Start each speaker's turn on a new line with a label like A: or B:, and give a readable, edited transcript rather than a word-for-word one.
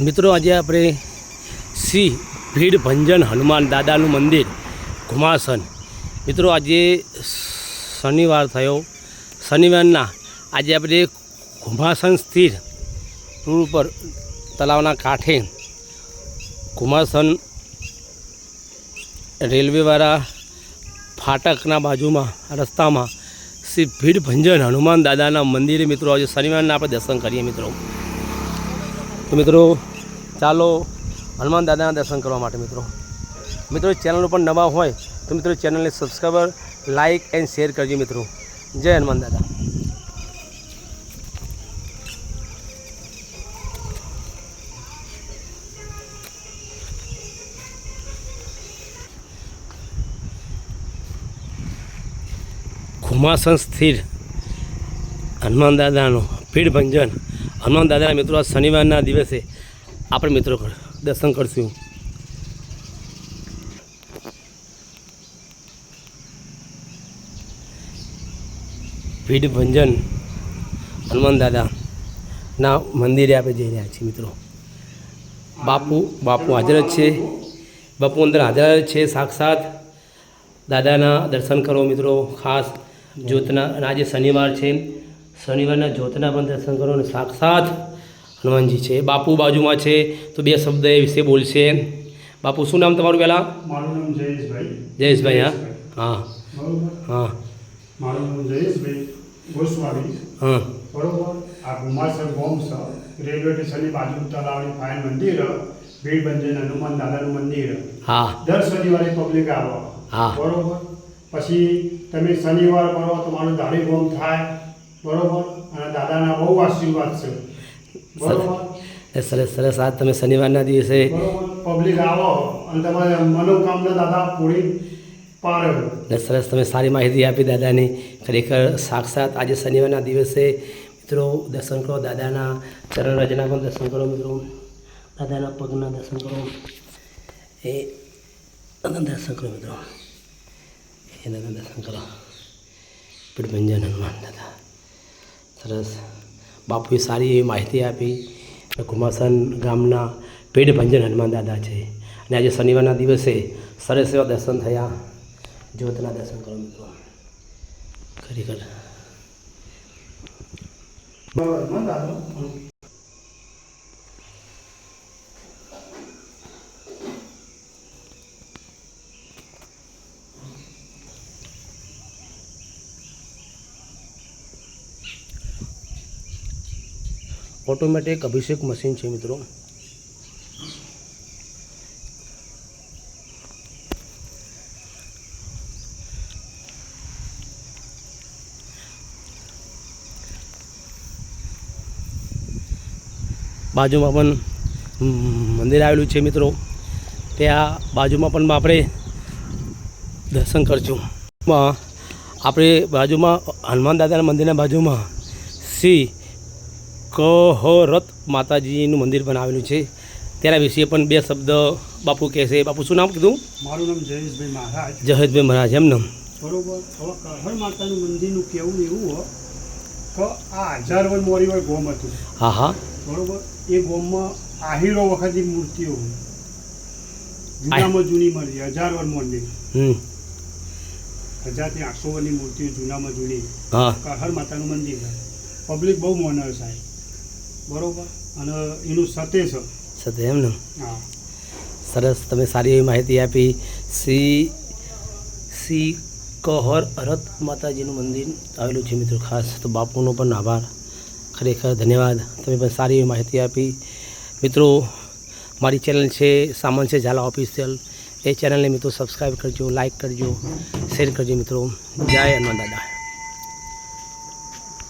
A: મિત્રો આજે આપણે શ્રી ભીડ ભંજન હનુમાન દાદાનું મંદિર ઘુમાસન મિત્રો આજે શનિવાર થયો શનિવારના આજે આપણે ઘુમાસન સ્થિર ટૂર ઉપર તળાવના કાંઠે ઘુમાસન રેલવેવાળા ફાટકના બાજુમાં રસ્તામાં શ્રી ભીડ ભંજન હનુમાન દાદાના મંદિરે મિત્રો આજે શનિવારના આપણે દર્શન કરીએ મિત્રો। તો મિત્રો ચાલો હનુમાન દાદાના દર્શન કરવા માટે મિત્રો ચેનલ ઉપર નવા હોય તો મિત્રો ચેનલને સબસ્ક્રાઈબર લાઇક એન્ડ શેર કરજો મિત્રો। જય હનુમાન દાદા। ઘુમાસન સ્થિર હનુમાન દાદાનું ભીડ ભંજન હનુમાન દાદાના મિત્રો આ શનિવારના દિવસે આપણે મિત્રો દર્શન કરશું। ભીડ ભંજન હનુમાન દાદાના મંદિરે આપણે જઈ રહ્યા છીએ મિત્રો। બાપુ હાજર જ છે, બાપુ અંદર હાજર જ છે સાક્ષાત। દાદાના દર્શન કરો મિત્રો, ખાસ જ્યોતના આજે શનિવાર છે, શનિવારના જ્યોતના પણ દર્શન કરો અને સાક્ષાત હનુમાનજી છે। બાપુ બાજુમાં છે તો બે શબ્દ એ વિશે બોલશે। બાપુ શું નામ તમારું પહેલાં?
B: મારું નામ જયેશભાઈ।
A: જયેશભાઈ, હા હા
B: મારું નામ જયેશભાઈ ગોસ્વામી।
A: હા
B: બરોબર। આ ઘુમાસન ગોમ છે, રેલવે સ્ટેશનની બાજુ તળાવની ફાઇન મંદિર, ભીડ ભંજન હનુમાન દાદાનું મંદિર।
A: હા
B: દર શનિવારે પબ્લિક આવે।
A: હા
B: બરોબર। પછી તમે શનિવાર કરો તમારું દાઢી ગોમ થાય। બરોબર। અને દાદાના બહુ આશીર્વાદ છે। બરોબર।
A: સરસ સરસ। આ તમે શનિવારના દિવસે
B: પબ્લિક આવો અને તમારે મનોકામના દાદા પૂરી પાડે।
A: સરસ તમે સારી માહિતી આપી દાદાની। ખરેખર સાક્ષાત આજે શનિવારના દિવસે મિત્રો દર્શન કરો, દાદાના ચરણ રજના પણ દર્શન કરો મિત્રો, દાદાના પગના દર્શન કરો, એ દર્શન કરો મિત્રો, એ દાદા દર્શન કરો। ભીડ ભંજન હનુમાન દાદા સરસ। બાપુએ સારી એવી માહિતી આપી। ઘુમાસન ગામના ભીડ ભંજન હનુમાન દાદા છે અને આજે શનિવારના દિવસે સરસ એવા દર્શન થયા। જ્યોતના દર્શન કરો મિત્રો, ખરેખર ઓટોમેટિક અભિષેક મશીન છે મિત્રો। બાજુમાં પણ મંદિર આવેલું છે મિત્રો, ત્યાં બાજુમાં પણ આપણે દર્શન કરશું। આપણે બાજુમાં હનુમાન દાદાના મંદિરના બાજુમાં શ્રી કહરત માતાજીનું મંદિર પણ આવેલું છે, તેના વિશે પણ બે શબ્દ બાપુ કહેશે। બાપુ શું નામ કીધું?
B: મારું નામ જયેશભાઈ મહારાજ।
A: જયેશભાઈ મહારાજ, એમ નામ?
B: બરોબર। હવે કહર માતાનું મંદિરનું કહેવું એવું હોય કે આ 1000 વર્ષ મોરી હોય ગોમ હતું।
A: હા હા
B: બરોબર। એ ગોમમાં આહિરો વખતની મૂર્તિઓ જૂનામાં જૂની મળી 1000 વર્ષ મોરની 1000 થી 800 વર્ષની મૂર્તિઓ જૂનામાં જૂની કહર માતાનું મંદિર છે। પબ્લિક બહુ મોનર સાહેબ। બરોબર। અને એનું સતે છે
A: સતે, એમ ને?
B: હા
A: સરસ, તમે સારી એવી માહિતી આપી। શ્રી કહરત માતાજીનું મંદિર આવેલું છે મિત્રો, ખાસ તો બાપુનો પણ આભાર, ખરેખર ધન્યવાદ। તમે પણ સારી એવી માહિતી આપી મિત્રો। મારી ચેનલ છે સામન છે ઝાલા ઓફિશિયલ, એ ચેનલને મિત્રો સબસ્ક્રાઈબ કરજો, લાઇક કરજો, શેર કરજો મિત્રો। જય હનુમાન દાદા।